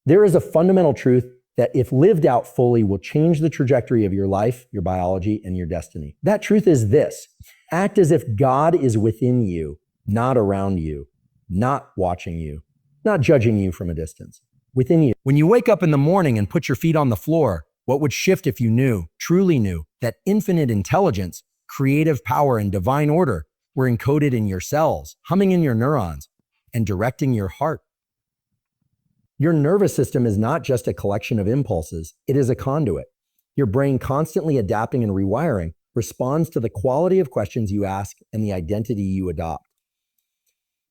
There is a fundamental truth that if lived out fully will change the trajectory of your life, your biology, and your destiny. That truth is this: act as if God is within you, not around you, not watching you, not judging you from a distance, within you. When you wake up in the morning and put your feet on the floor, what would shift if you knew, truly knew, that infinite intelligence, creative power, and divine order were encoded in your cells, humming in your neurons, and directing your heart? Your nervous system is not just a collection of impulses, it is a conduit. Your brain, constantly adapting and rewiring, responds to the quality of questions you ask and the identity you adopt.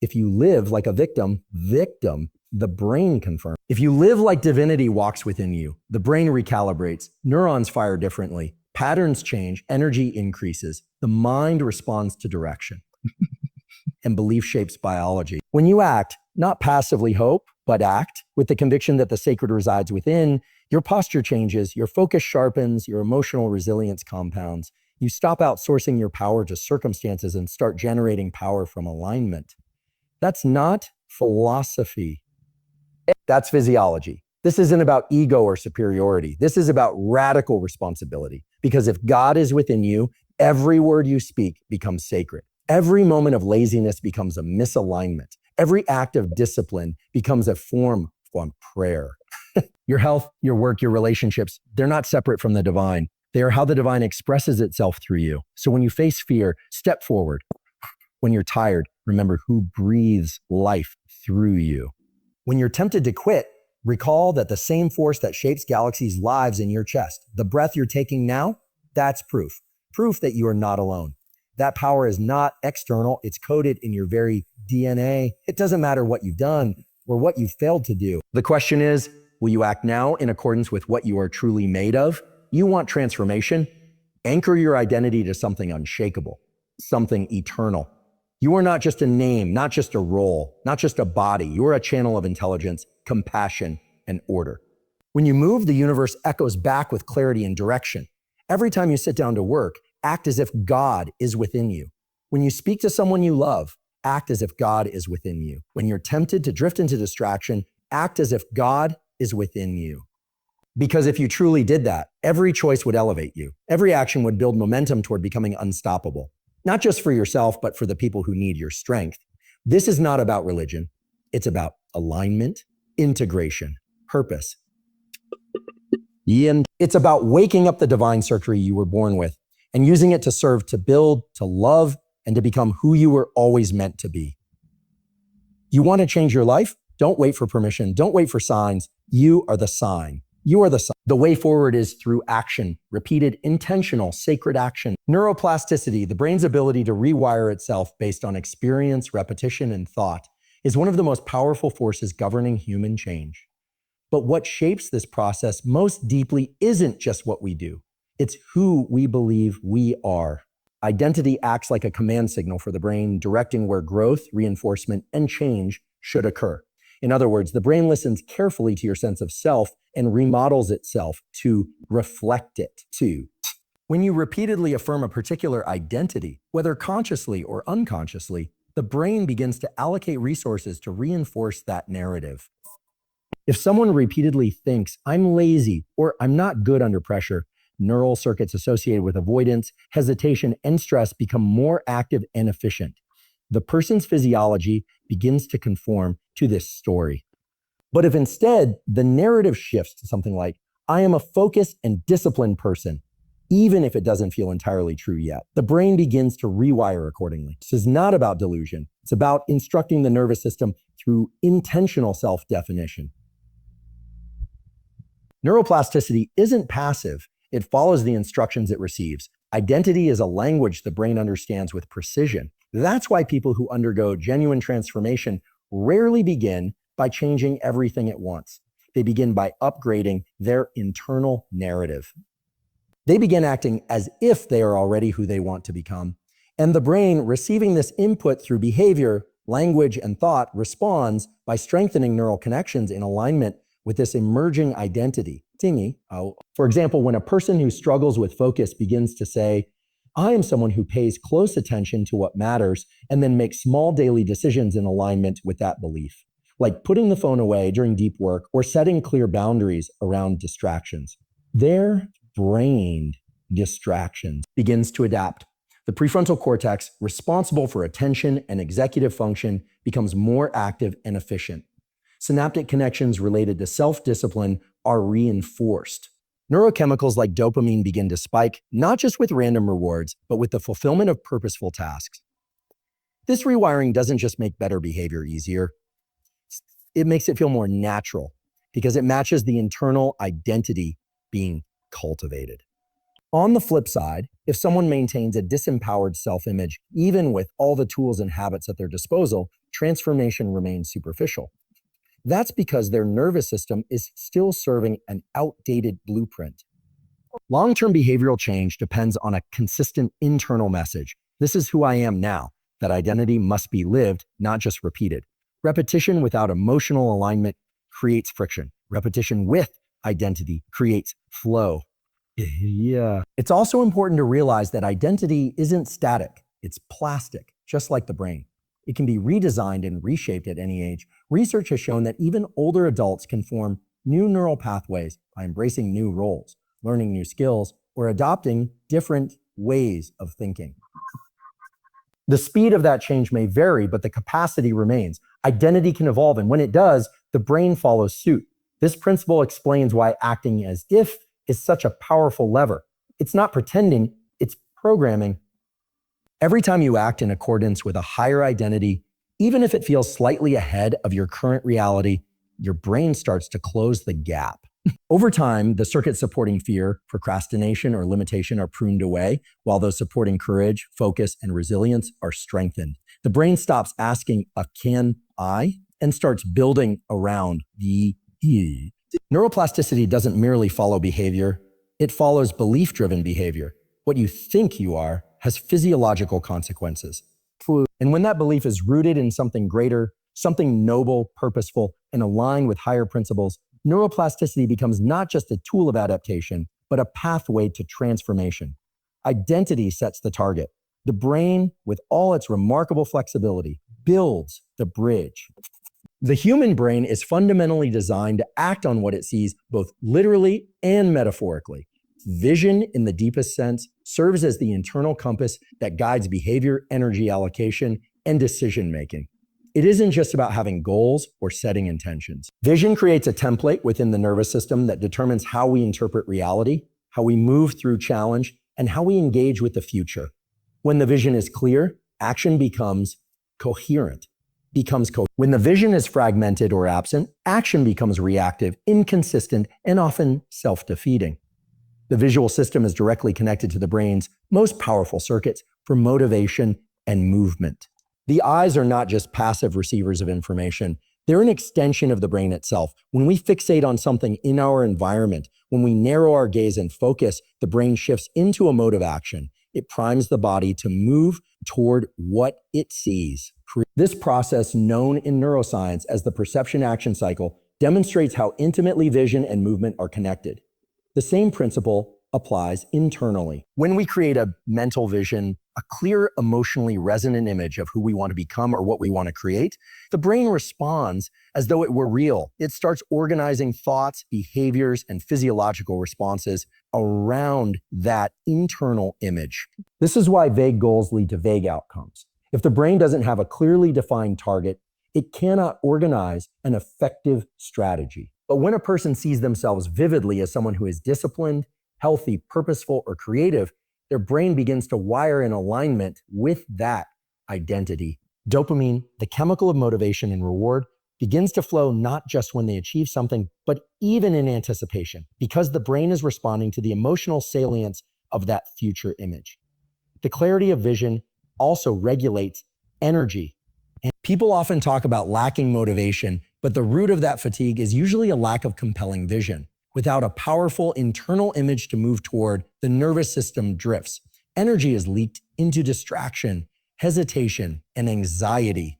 If you live like a victim, the brain confirms. If you live like divinity walks within you, the brain recalibrates, neurons fire differently, patterns change, energy increases, the mind responds to direction, and belief shapes biology. When you act, not passively hope, but act with the conviction that the sacred resides within, your posture changes, your focus sharpens, your emotional resilience compounds. You stop outsourcing your power to circumstances and start generating power from alignment. That's not philosophy. That's physiology. This isn't about ego or superiority. This is about radical responsibility. Because if God is within you, every word you speak becomes sacred. Every moment of laziness becomes a misalignment. Every act of discipline becomes a form of prayer. Your health, your work, your relationships, they're not separate from the divine. They are how the divine expresses itself through you. So when you face fear, step forward. When you're tired, remember who breathes life through you. When you're tempted to quit, recall that the same force that shapes galaxies lives in your chest. The breath you're taking now, that's proof. Proof that you are not alone. That power is not external. It's coded in your very DNA. It doesn't matter what you've done or what you've failed to do. The question is, will you act now in accordance with what you are truly made of? You want transformation? Anchor your identity to something unshakable, something eternal. You are not just a name, not just a role, not just a body. You are a channel of intelligence, compassion, and order. When you move, the universe echoes back with clarity and direction. Every time you sit down to work, act as if God is within you. When you speak to someone you love, act as if God is within you. When you're tempted to drift into distraction, act as if God is within you. Because if you truly did that, every choice would elevate you. Every action would build momentum toward becoming unstoppable. Not just for yourself, but for the people who need your strength. This is not about religion. It's about alignment, integration, purpose. It's about waking up the divine circuitry you were born with and using it to serve, to build, to love, and to become who you were always meant to be. You want to change your life? Don't wait for permission. Don't wait for signs. You are the sign. You are the sign. The way forward is through action, repeated, intentional, sacred action. Neuroplasticity, the brain's ability to rewire itself based on experience, repetition, and thought, is one of the most powerful forces governing human change. But what shapes this process most deeply isn't just what we do. It's who we believe we are. Identity acts like a command signal for the brain, directing where growth, reinforcement, and change should occur. In other words, the brain listens carefully to your sense of self and remodels itself to reflect it too. When you repeatedly affirm a particular identity, whether consciously or unconsciously, the brain begins to allocate resources to reinforce that narrative. If someone repeatedly thinks, I'm lazy or I'm not good under pressure, neural circuits associated with avoidance, hesitation, and stress become more active and efficient. The person's physiology begins to conform to this story. But if instead the narrative shifts to something like, I am a focused and disciplined person, even if it doesn't feel entirely true yet, the brain begins to rewire accordingly. This is not about delusion. It's about instructing the nervous system through intentional self-definition. Neuroplasticity isn't passive. It follows the instructions it receives. Identity is a language the brain understands with precision. That's why people who undergo genuine transformation rarely begin by changing everything at once. They begin by upgrading their internal narrative. They begin acting as if they are already who they want to become. And the brain, receiving this input through behavior, language, and thought, responds by strengthening neural connections in alignment with this emerging identity. For example, when a person who struggles with focus begins to say, I am someone who pays close attention to what matters and then makes small daily decisions in alignment with that belief. like putting the phone away during deep work or setting clear boundaries around distractions. Their brain distractions begins to adapt. The prefrontal cortex, responsible for attention and executive function, becomes more active and efficient. Synaptic connections related to self-discipline are reinforced. Neurochemicals like dopamine begin to spike, not just with random rewards, but with the fulfillment of purposeful tasks. This rewiring doesn't just make better behavior easier, it makes it feel more natural because it matches the internal identity being cultivated. On the flip side, if someone maintains a disempowered self-image, even with all the tools and habits at their disposal, transformation remains superficial. That's because their nervous system is still serving an outdated blueprint. Long-term behavioral change depends on a consistent internal message. This is who I am now. That identity must be lived, not just repeated. Repetition without emotional alignment creates friction. Repetition with identity creates flow. Yeah. It's also important to realize that identity isn't static. It's plastic, just like the brain. It can be redesigned and reshaped at any age. Research has shown that even older adults can form new neural pathways by embracing new roles, learning new skills, or adopting different ways of thinking. The speed of that change may vary, but the capacity remains. Identity can evolve, and when it does, the brain follows suit. This principle explains why acting as if is such a powerful lever. It's not pretending, it's programming. Every time you act in accordance with a higher identity, even if it feels slightly ahead of your current reality, your brain starts to close the gap. Over time, the circuits supporting fear, procrastination, or limitation are pruned away, while those supporting courage, focus, and resilience are strengthened. The brain stops asking a "can I?" and starts building around the "e." Neuroplasticity doesn't merely follow behavior, it follows belief-driven behavior. What you think you are has physiological consequences. And when that belief is rooted in something greater, something noble, purposeful, and aligned with higher principles, neuroplasticity becomes not just a tool of adaptation, but a pathway to transformation. Identity sets the target. The brain, with all its remarkable flexibility, builds the bridge. The human brain is fundamentally designed to act on what it sees, both literally and metaphorically. Vision, in the deepest sense, serves as the internal compass that guides behavior, energy allocation, and decision-making. It isn't just about having goals or setting intentions. Vision creates a template within the nervous system that determines how we interpret reality, how we move through challenge, and how we engage with the future. When the vision is clear, action becomes coherent. When the vision is fragmented or absent, action becomes reactive, inconsistent, and often self-defeating. The visual system is directly connected to the brain's most powerful circuits for motivation and movement. The eyes are not just passive receivers of information. They're an extension of the brain itself. When we fixate on something in our environment, when we narrow our gaze and focus, the brain shifts into a mode of action. It primes the body to move toward what it sees. This process, known in neuroscience as the perception-action cycle, demonstrates how intimately vision and movement are connected. The same principle applies internally. When we create a mental vision, a clear, emotionally resonant image of who we want to become or what we want to create, the brain responds as though it were real. It starts organizing thoughts, behaviors, and physiological responses around that internal image. This is why vague goals lead to vague outcomes. If the brain doesn't have a clearly defined target, it cannot organize an effective strategy. But when a person sees themselves vividly as someone who is disciplined, healthy, purposeful, or creative, their brain begins to wire in alignment with that identity. Dopamine, the chemical of motivation and reward, begins to flow not just when they achieve something, but even in anticipation, because the brain is responding to the emotional salience of that future image. The clarity of vision also regulates energy. And people often talk about lacking motivation, but the root of that fatigue is usually a lack of compelling vision. Without a powerful internal image to move toward, the nervous system drifts. Energy is leaked into distraction, hesitation, and anxiety.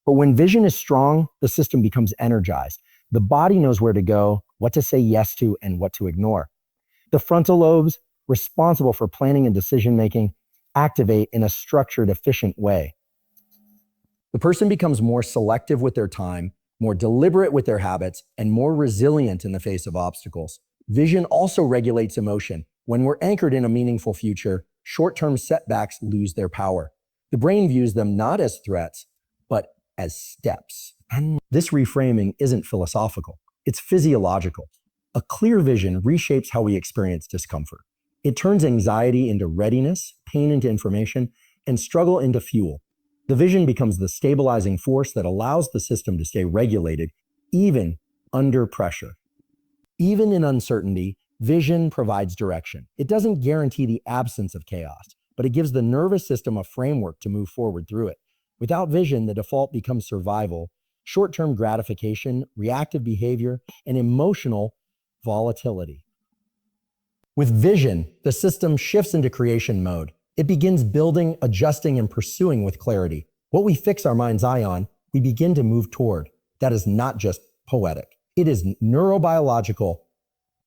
But when vision is strong, the system becomes energized. The body knows where to go, what to say yes to, and what to ignore. The frontal lobes, responsible for planning and decision-making, activate in a structured, efficient way. The person becomes more selective with their time, more deliberate with their habits, and more resilient in the face of obstacles. Vision also regulates emotion. When we're anchored in a meaningful future, short-term setbacks lose their power. The brain views them not as threats, but as steps. And this reframing isn't philosophical, it's physiological. A clear vision reshapes how we experience discomfort. It turns anxiety into readiness, pain into information, and struggle into fuel. The vision becomes the stabilizing force that allows the system to stay regulated, even under pressure. Even in uncertainty, vision provides direction. It doesn't guarantee the absence of chaos, but it gives the nervous system a framework to move forward through it. Without vision, the default becomes survival, short-term gratification, reactive behavior, and emotional volatility. With vision, the system shifts into creation mode. It begins building, adjusting, and pursuing with clarity. What we fix our mind's eye on, we begin to move toward. That is not just poetic. It is neurobiological.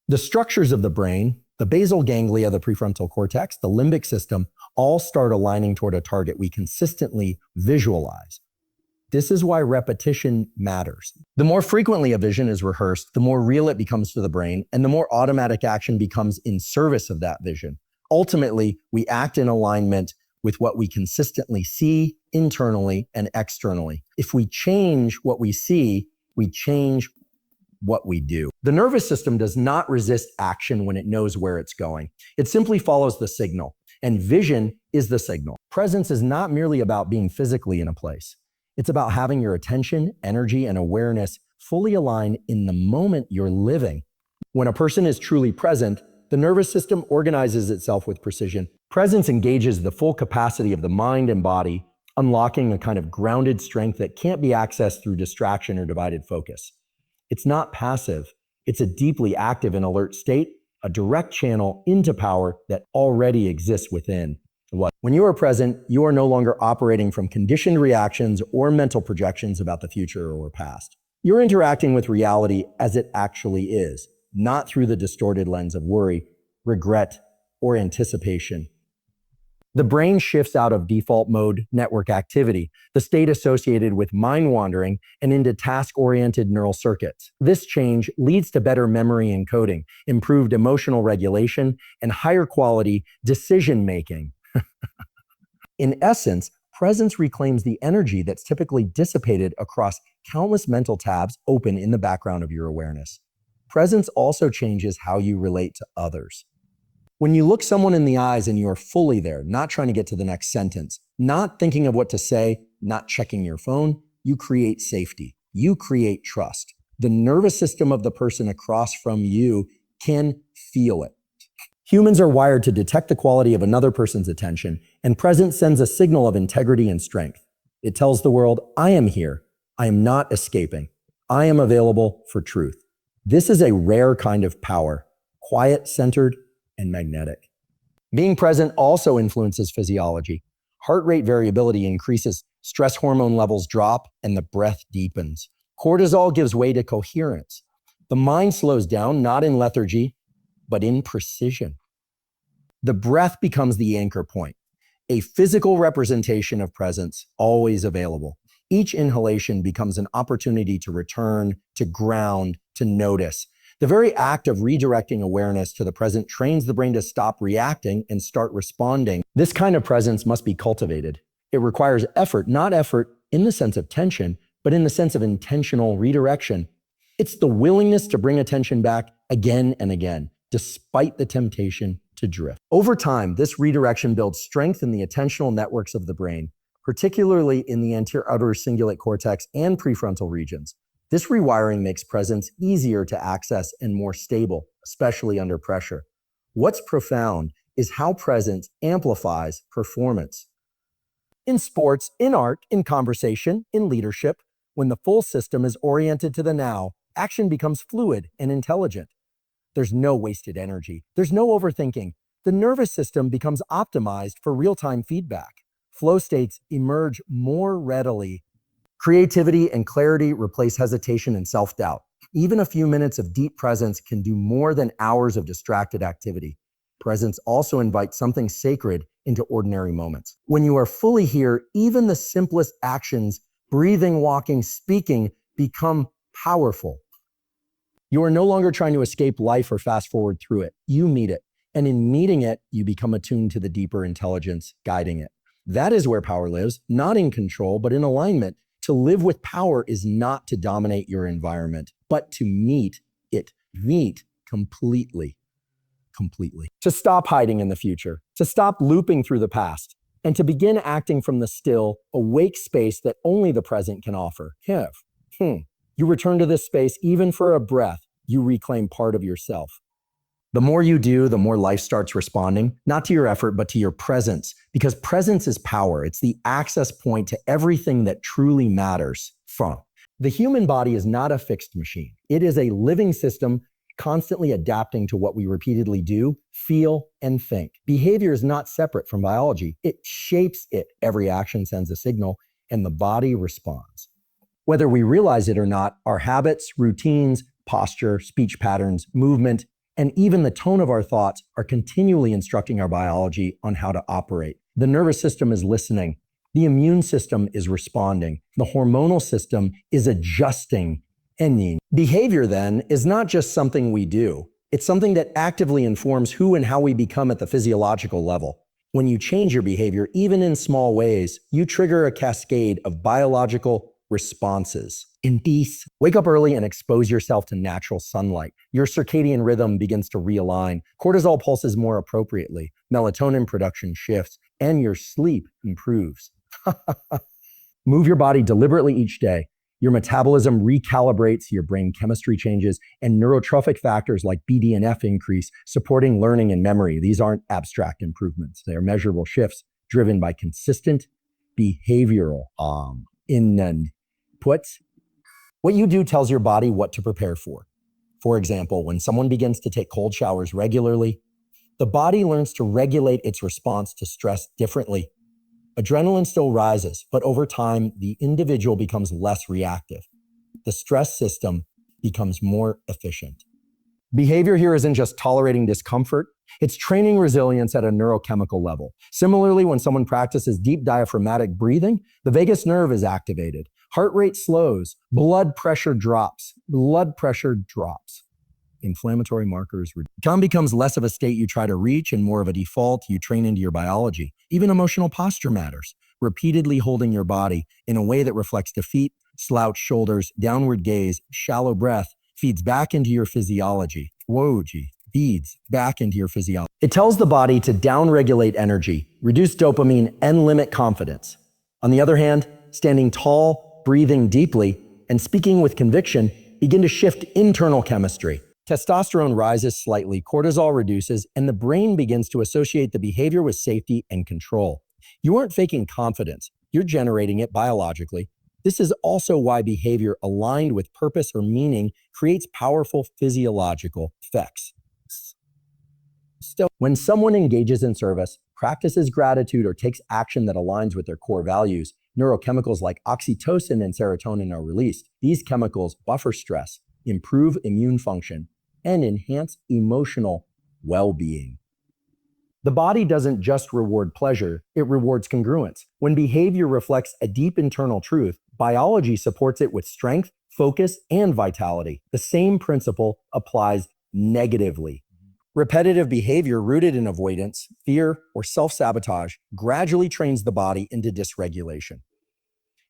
The structures of the brain, the basal ganglia, the prefrontal cortex, the limbic system, all start aligning toward a target we consistently visualize. This is why repetition matters. The more frequently a vision is rehearsed, the more real it becomes to the brain, and the more automatic action becomes in service of that vision. Ultimately, we act in alignment with what we consistently see internally and externally. If we change what we see, we change what we do. The nervous system does not resist action when it knows where it's going. It simply follows the signal, and vision is the signal. Presence is not merely about being physically in a place. It's about having your attention, energy, and awareness fully aligned in the moment you're living. When a person is truly present, the nervous system organizes itself with precision. Presence engages the full capacity of the mind and body, unlocking a kind of grounded strength that can't be accessed through distraction or divided focus. It's not passive. It's a deeply active and alert state, a direct channel into power that already exists within. When you are present, you are no longer operating from conditioned reactions or mental projections about the future or past. You're interacting with reality as it actually is, not through the distorted lens of worry, regret, or anticipation. The brain shifts out of default mode network activity, the state associated with mind wandering, and into task-oriented neural circuits. This change leads to better memory encoding, improved emotional regulation, and higher quality decision-making. In essence, presence reclaims the energy that's typically dissipated across countless mental tabs open in the background of your awareness. Presence also changes how you relate to others. When you look someone in the eyes and you are fully there, not trying to get to the next sentence, not thinking of what to say, not checking your phone, you create safety. You create trust. The nervous system of the person across from you can feel it. Humans are wired to detect the quality of another person's attention, and presence sends a signal of integrity and strength. It tells the world, I am here. I am not escaping. I am available for truth. This is a rare kind of power, quiet, centered, and magnetic. Being present also influences physiology. Heart rate variability increases, stress hormone levels drop, and the breath deepens. Cortisol gives way to coherence. The mind slows down, not in lethargy, but in precision. The breath becomes the anchor point, a physical representation of presence, always available. Each inhalation becomes an opportunity to return, to ground, to notice. The very act of redirecting awareness to the present trains the brain to stop reacting and start responding. This kind of presence must be cultivated. It requires effort, not effort in the sense of tension, but in the sense of intentional redirection. It's the willingness to bring attention back again and again, despite the temptation to drift. Over time, this redirection builds strength in the attentional networks of the brain, particularly in the anterior outer cingulate cortex and prefrontal regions. This rewiring makes presence easier to access and more stable, especially under pressure. What's profound is how presence amplifies performance. In sports, in art, in conversation, in leadership, when the full system is oriented to the now, action becomes fluid and intelligent. There's no wasted energy. There's no overthinking. The nervous system becomes optimized for real-time feedback. Flow states emerge more readily. Creativity and clarity replace hesitation and self-doubt. Even a few minutes of deep presence can do more than hours of distracted activity. Presence also invites something sacred into ordinary moments. When you are fully here, even the simplest actions, breathing, walking, speaking, become powerful. You are no longer trying to escape life or fast forward through it. You meet it. And in meeting it, you become attuned to the deeper intelligence guiding it. That is where power lives, not in control, but in alignment. To live with power is not to dominate your environment, but to meet it. Meet completely. To stop hiding in the future, to stop looping through the past, and to begin acting from the still, awake space that only the present can offer. You return to this space even for a breath. You reclaim part of yourself. The more you do, the more life starts responding, not to your effort, but to your presence, because presence is power. It's the access point to everything that truly matters. The human body is not a fixed machine. It is a living system constantly adapting to what we repeatedly do, feel, and think. Behavior is not separate from biology. It shapes it. Every action sends a signal, and the body responds. Whether we realize it or not, our habits, routines, posture, speech patterns, movement, and even the tone of our thoughts are continually instructing our biology on how to operate. The nervous system is listening. The immune system is responding. The hormonal system is adjusting. Behavior, then, is not just something we do. It's something that actively informs who and how we become at the physiological level. When you change your behavior, even in small ways, you trigger a cascade of biological responses. Wake up early and expose yourself to natural sunlight. Your circadian rhythm begins to realign. Cortisol pulses more appropriately. Melatonin production shifts, and your sleep improves. Move your body deliberately each day. Your metabolism recalibrates, your brain chemistry changes, and neurotrophic factors like BDNF increase, supporting learning and memory. These aren't abstract improvements. They are measurable shifts driven by consistent behavioral inputs. What you do tells your body what to prepare for. For example, when someone begins to take cold showers regularly, the body learns to regulate its response to stress differently. Adrenaline still rises, but over time, the individual becomes less reactive. The stress system becomes more efficient. Behavior here isn't just tolerating discomfort, it's training resilience at a neurochemical level. Similarly, when someone practices deep diaphragmatic breathing, the vagus nerve is activated. Heart rate slows, blood pressure drops. Inflammatory markers. Calm becomes less of a state you try to reach and more of a default you train into your biology. Even emotional posture matters. Repeatedly holding your body in a way that reflects defeat, slouched shoulders, downward gaze, shallow breath, feeds back into your physiology. Feeds back into your physiology. It tells the body to downregulate energy, reduce dopamine, and limit confidence. On the other hand, standing tall, breathing deeply, and speaking with conviction begin to shift internal chemistry. Testosterone rises slightly, cortisol reduces, and the brain begins to associate the behavior with safety and control. You aren't faking confidence, you're generating it biologically. This is also why behavior aligned with purpose or meaning creates powerful physiological effects. Still, when someone engages in service, practices gratitude, or takes action that aligns with their core values, neurochemicals like oxytocin and serotonin are released. These chemicals buffer stress, improve immune function, and enhance emotional well-being. The body doesn't just reward pleasure, it rewards congruence. When behavior reflects a deep internal truth, biology supports it with strength, focus, and vitality. The same principle applies negatively. Repetitive behavior rooted in avoidance, fear, or self-sabotage gradually trains the body into dysregulation.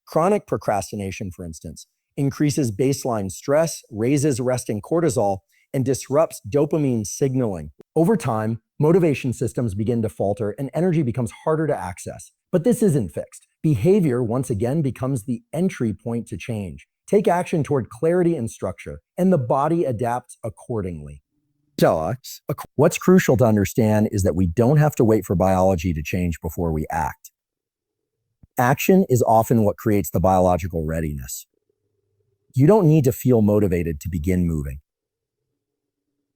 Chronic procrastination, for instance, increases baseline stress, raises resting cortisol, and disrupts dopamine signaling. Over time, motivation systems begin to falter and energy becomes harder to access. But this isn't fixed. Behavior, once again, becomes the entry point to change. Take action toward clarity and structure, and the body adapts accordingly. What's crucial to understand is that we don't have to wait for biology to change before we act. Action is often what creates the biological readiness. You don't need to feel motivated to begin moving.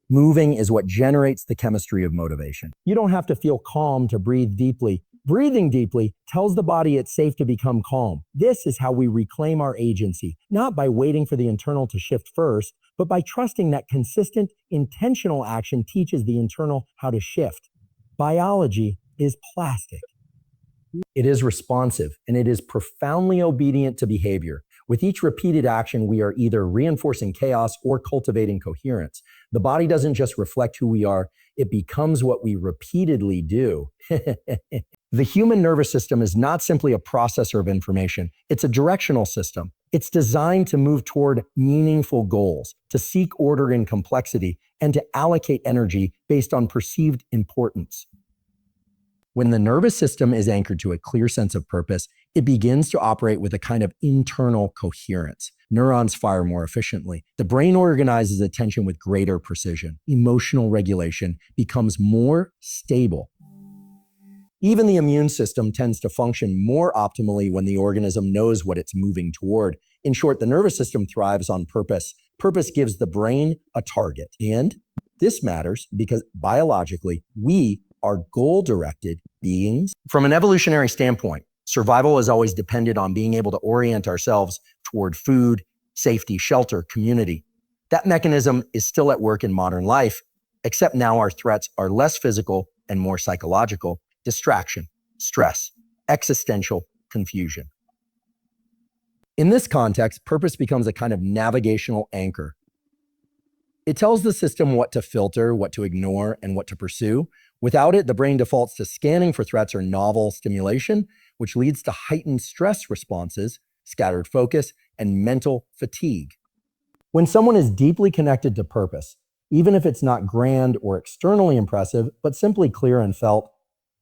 Moving is what generates the chemistry of motivation. You don't have to feel calm to breathe deeply. Breathing deeply tells the body it's safe to become calm. This is how we reclaim our agency, not by waiting for the internal to shift first, but by trusting that consistent, intentional action teaches the internal how to shift. Biology is plastic. It is responsive, and it is profoundly obedient to behavior. With each repeated action, we are either reinforcing chaos or cultivating coherence. The body doesn't just reflect who we are, it becomes what we repeatedly do. The human nervous system is not simply a processor of information, it's a directional system. It's designed to move toward meaningful goals, to seek order in complexity, and to allocate energy based on perceived importance. When the nervous system is anchored to a clear sense of purpose, it begins to operate with a kind of internal coherence. Neurons fire more efficiently. The brain organizes attention with greater precision. Emotional regulation becomes more stable. Even the immune system tends to function more optimally when the organism knows what it's moving toward. In short, the nervous system thrives on purpose. Purpose gives the brain a target. And this matters because biologically, we are goal-directed beings. From an evolutionary standpoint, survival has always depended on being able to orient ourselves toward food, safety, shelter, community. That mechanism is still at work in modern life, except now our threats are less physical and more psychological. Distraction, stress, existential confusion. In this context, purpose becomes a kind of navigational anchor. It tells the system what to filter, what to ignore, and what to pursue. Without it, the brain defaults to scanning for threats or novel stimulation, which leads to heightened stress responses, scattered focus, and mental fatigue. When someone is deeply connected to purpose, even if it's not grand or externally impressive, but simply clear and felt,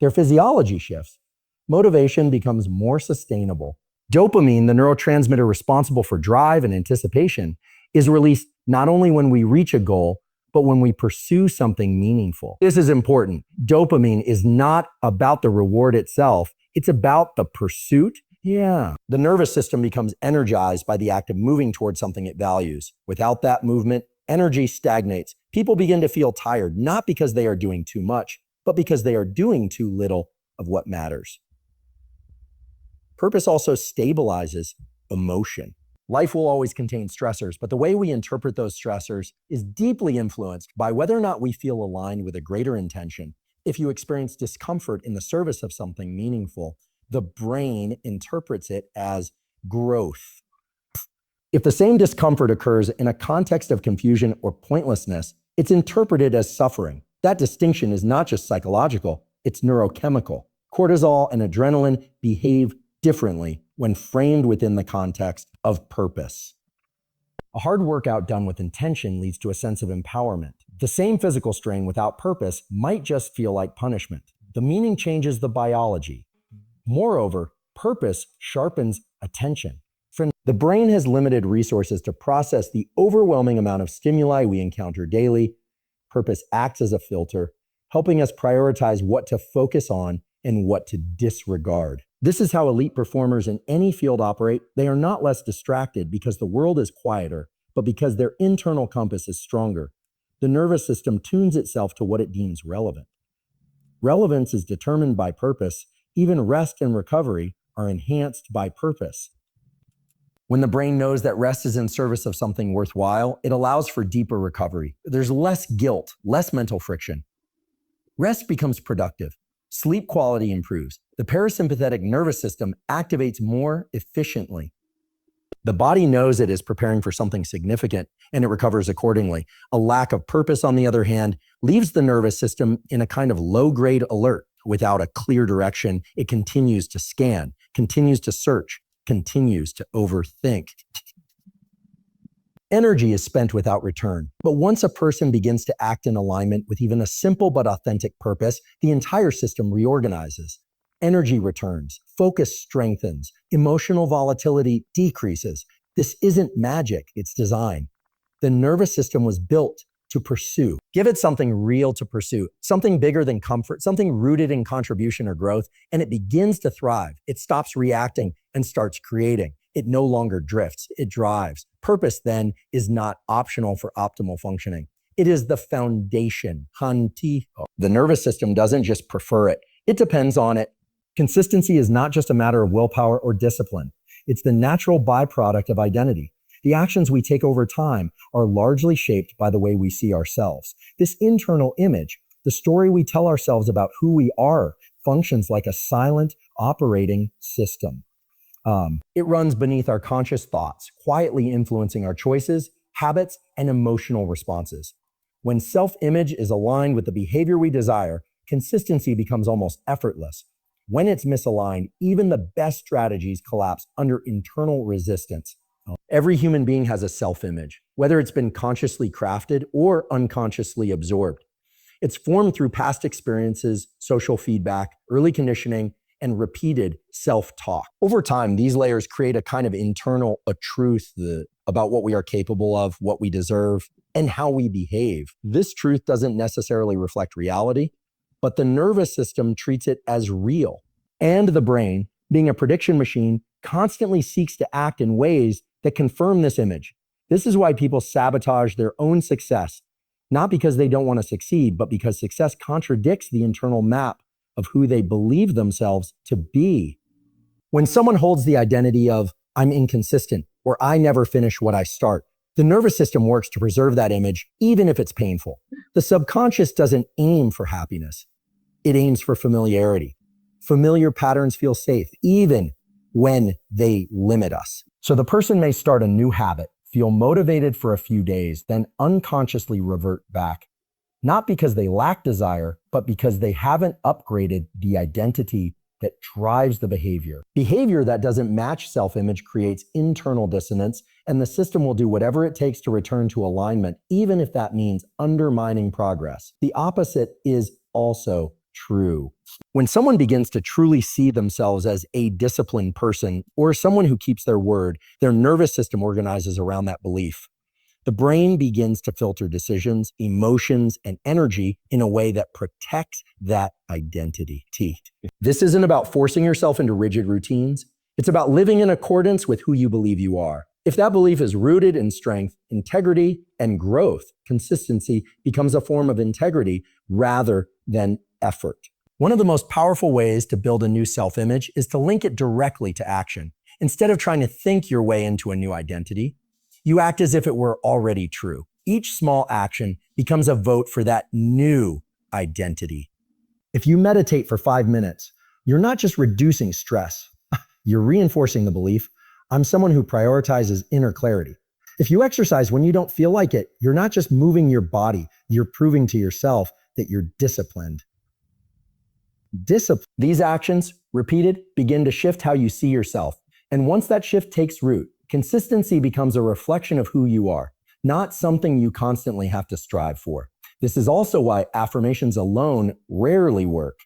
their physiology shifts. Motivation becomes more sustainable. Dopamine, the neurotransmitter responsible for drive and anticipation, is released not only when we reach a goal, but when we pursue something meaningful. This is important. Dopamine is not about the reward itself. It's about the pursuit. The nervous system becomes energized by the act of moving towards something it values. Without that movement, energy stagnates. People begin to feel tired, not because they are doing too much, but because they are doing too little of what matters. Purpose also stabilizes emotion. Life will always contain stressors, but the way we interpret those stressors is deeply influenced by whether or not we feel aligned with a greater intention. If you experience discomfort in the service of something meaningful, the brain interprets it as growth. If the same discomfort occurs in a context of confusion or pointlessness, it's interpreted as suffering. That distinction is not just psychological, it's neurochemical. Cortisol and adrenaline behave differently when framed within the context of purpose. A hard workout done with intention leads to a sense of empowerment. The same physical strain without purpose might just feel like punishment. The meaning changes the biology. Moreover, purpose sharpens attention. The brain has limited resources to process the overwhelming amount of stimuli we encounter daily. Purpose acts as a filter, helping us prioritize what to focus on and what to disregard. This is how elite performers in any field operate. They are not less distracted because the world is quieter, but because their internal compass is stronger. The nervous system tunes itself to what it deems relevant. Relevance is determined by purpose. Even rest and recovery are enhanced by purpose. When the brain knows that rest is in service of something worthwhile, it allows for deeper recovery. There's less guilt, less mental friction. Rest becomes productive. Sleep quality improves. The parasympathetic nervous system activates more efficiently. The body knows it is preparing for something significant, and it recovers accordingly. A lack of purpose, on the other hand, leaves the nervous system in a kind of low-grade alert. Without a clear direction, it continues to scan, continues to search, continues to overthink. Energy is spent without return. But once a person begins to act in alignment with even a simple but authentic purpose, the entire system reorganizes. Energy returns, focus strengthens, emotional volatility decreases. This isn't magic, it's design. The nervous system was built to pursue. Give it something real to pursue, something bigger than comfort, something rooted in contribution or growth, and it begins to thrive. It stops reacting and starts creating. It no longer drifts, it drives. Purpose then is not optional for optimal functioning. It is the foundation. The nervous system doesn't just prefer it, it depends on it. Consistency is not just a matter of willpower or discipline. It's the natural byproduct of identity. The actions we take over time are largely shaped by the way we see ourselves. This internal image, the story we tell ourselves about who we are, functions like a silent operating system. It runs beneath our conscious thoughts, quietly influencing our choices, habits, and emotional responses. When self-image is aligned with the behavior we desire, consistency becomes almost effortless. When it's misaligned, even the best strategies collapse under internal resistance. Every human being has a self-image, whether it's been consciously crafted or unconsciously absorbed. It's formed through past experiences, social feedback, early conditioning, and repeated self-talk. Over time, these layers create a kind of internal truth about what we are capable of, what we deserve, and how we behave. This truth doesn't necessarily reflect reality, but the nervous system treats it as real. And the brain, being a prediction machine, constantly seeks to act in ways that confirm this image. This is why people sabotage their own success, not because they don't want to succeed, but because success contradicts the internal map of who they believe themselves to be. When someone holds the identity of, I'm inconsistent, or I never finish what I start, the nervous system works to preserve that image, even if it's painful. The subconscious doesn't aim for happiness. It aims for familiarity. Familiar patterns feel safe, even when they limit us. So the person may start a new habit, feel motivated for a few days, then unconsciously revert back. Not because they lack desire, but because they haven't upgraded the identity that drives the behavior. Behavior that doesn't match self-image creates internal dissonance, and the system will do whatever it takes to return to alignment, even if that means undermining progress. The opposite is also true. When someone begins to truly see themselves as a disciplined person or someone who keeps their word, their nervous system organizes around that belief. The brain begins to filter decisions, emotions, and energy in a way that protects that identity. This isn't about forcing yourself into rigid routines. It's about living in accordance with who you believe you are. If that belief is rooted in strength, integrity, and growth, consistency becomes a form of integrity rather than effort. One of the most powerful ways to build a new self-image is to link it directly to action. Instead of trying to think your way into a new identity, you act as if it were already true. Each small action becomes a vote for that new identity. If you meditate for 5 minutes, you're not just reducing stress, you're reinforcing the belief, I'm someone who prioritizes inner clarity. If you exercise when you don't feel like it, you're not just moving your body, you're proving to yourself that you're disciplined. These actions, repeated, begin to shift how you see yourself. And once that shift takes root, consistency becomes a reflection of who you are, not something you constantly have to strive for. This is also why affirmations alone rarely work.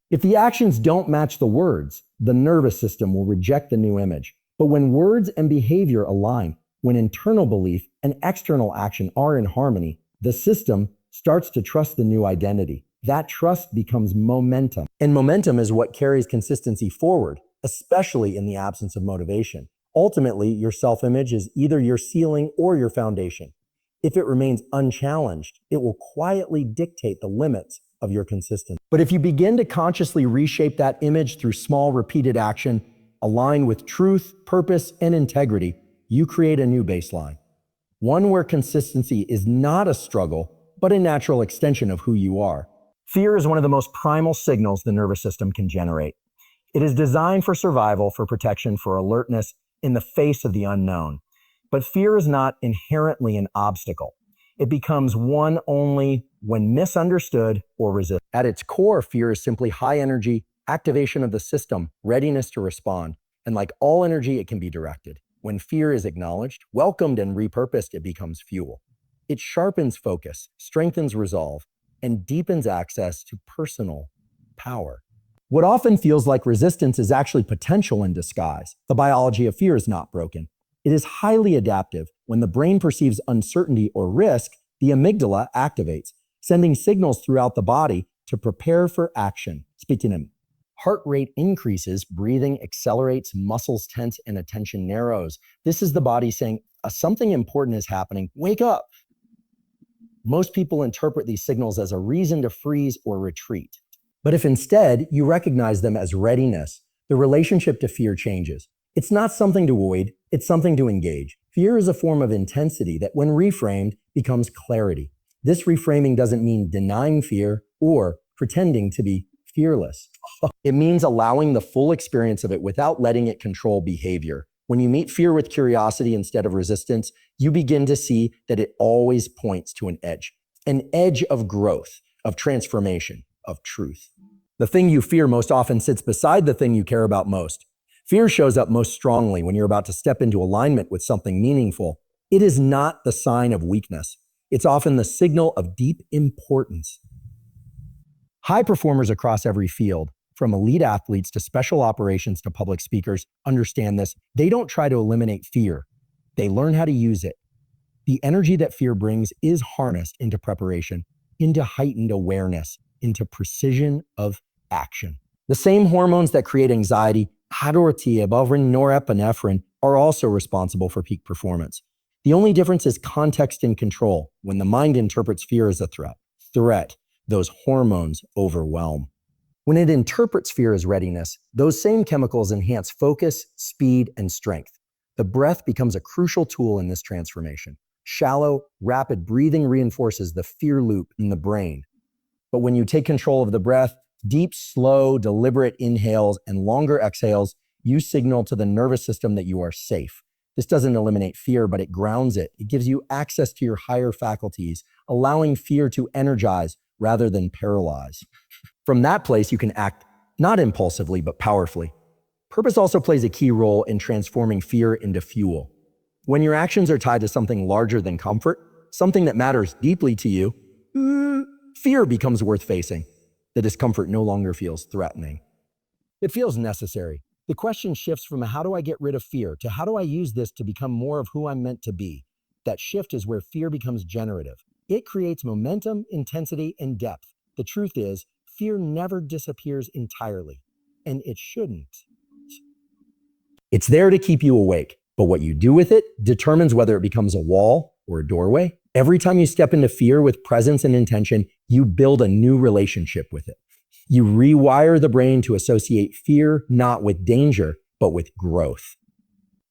If the actions don't match the words, the nervous system will reject the new image. But when words and behavior align, when internal belief and external action are in harmony, the system starts to trust the new identity. That trust becomes momentum. And momentum is what carries consistency forward, especially in the absence of motivation. Ultimately, your self-image is either your ceiling or your foundation. If it remains unchallenged, it will quietly dictate the limits of your consistency. But if you begin to consciously reshape that image through small, repeated action, aligned with truth, purpose, and integrity, you create a new baseline. One where consistency is not a struggle, but a natural extension of who you are. Fear is one of the most primal signals the nervous system can generate. It is designed for survival, for protection, for alertness in the face of the unknown. But fear is not inherently an obstacle. It becomes one only when misunderstood or resisted. At its core, fear is simply high energy, activation of the system, readiness to respond. And like all energy, it can be directed. When fear is acknowledged, welcomed, and repurposed, it becomes fuel. It sharpens focus, strengthens resolve, and deepens access to personal power. What often feels like resistance is actually potential in disguise. The biology of fear is not broken. It is highly adaptive. When the brain perceives uncertainty or risk, the amygdala activates, sending signals throughout the body to prepare for action. Speaking of, heart rate increases, breathing accelerates, muscles tense, and attention narrows. This is the body saying, something important is happening. Wake up. Most people interpret these signals as a reason to freeze or retreat. But if instead you recognize them as readiness, the relationship to fear changes. It's not something to avoid, it's something to engage. Fear is a form of intensity that, when reframed, becomes clarity. This reframing doesn't mean denying fear or pretending to be fearless. It means allowing the full experience of it without letting it control behavior. When you meet fear with curiosity instead of resistance, you begin to see that it always points to an edge of growth, of transformation, of truth. The thing you fear most often sits beside the thing you care about most. Fear shows up most strongly when you're about to step into alignment with something meaningful. It is not the sign of weakness. It's often the signal of deep importance. High performers across every field, from elite athletes to special operations to public speakers, understand this. They don't try to eliminate fear. They learn how to use it. The energy that fear brings is harnessed into preparation, into heightened awareness, into precision of action. The same hormones that create anxiety, norepinephrine, are also responsible for peak performance. The only difference is context and control. When the mind interprets fear as a threat, those hormones overwhelm. When it interprets fear as readiness, those same chemicals enhance focus, speed, and strength. The breath becomes a crucial tool in this transformation. Shallow, rapid breathing reinforces the fear loop in the brain. But when you take control of the breath, deep, slow, deliberate inhales and longer exhales, you signal to the nervous system that you are safe. This doesn't eliminate fear, but it grounds it. It gives you access to your higher faculties, allowing fear to energize rather than paralyze. From that place, you can act not impulsively, but powerfully. Purpose also plays a key role in transforming fear into fuel. When your actions are tied to something larger than comfort, something that matters deeply to you, fear becomes worth facing. The discomfort no longer feels threatening. It feels necessary. The question shifts from how do I get rid of fear to how do I use this to become more of who I'm meant to be? That shift is where fear becomes generative. It creates momentum, intensity, and depth. The truth is, fear never disappears entirely, and it shouldn't. It's there to keep you awake, but what you do with it determines whether it becomes a wall or a doorway. Every time you step into fear with presence and intention, you build a new relationship with it. You rewire the brain to associate fear not with danger, but with growth.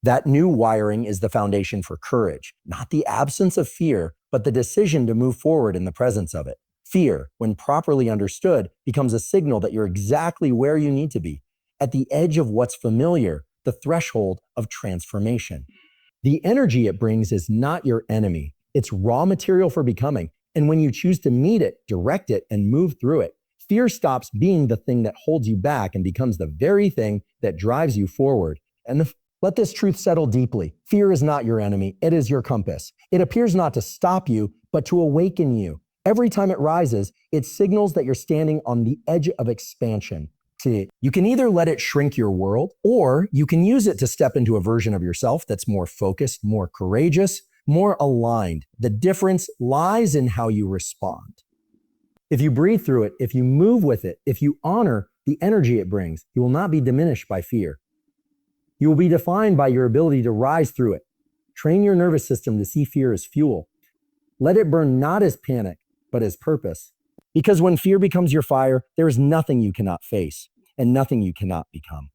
That new wiring is the foundation for courage, not the absence of fear, but the decision to move forward in the presence of it. Fear, when properly understood, becomes a signal that you're exactly where you need to be, at the edge of what's familiar, the threshold of transformation. The energy it brings is not your enemy. It's raw material for becoming. And when you choose to meet it, direct it, and move through it, fear stops being the thing that holds you back and becomes the very thing that drives you forward. And let this truth settle deeply. Fear is not your enemy. It is your compass. It appears not to stop you, but to awaken you. Every time it rises, it signals that you're standing on the edge of expansion. You can either let it shrink your world, or you can use it to step into a version of yourself that's more focused, more courageous, more aligned. The difference lies in how you respond. If you breathe through it, if you move with it, if you honor the energy it brings, you will not be diminished by fear. You will be defined by your ability to rise through it. Train your nervous system to see fear as fuel. Let it burn not as panic, but as purpose. Because when fear becomes your fire, there is nothing you cannot face and nothing you cannot become.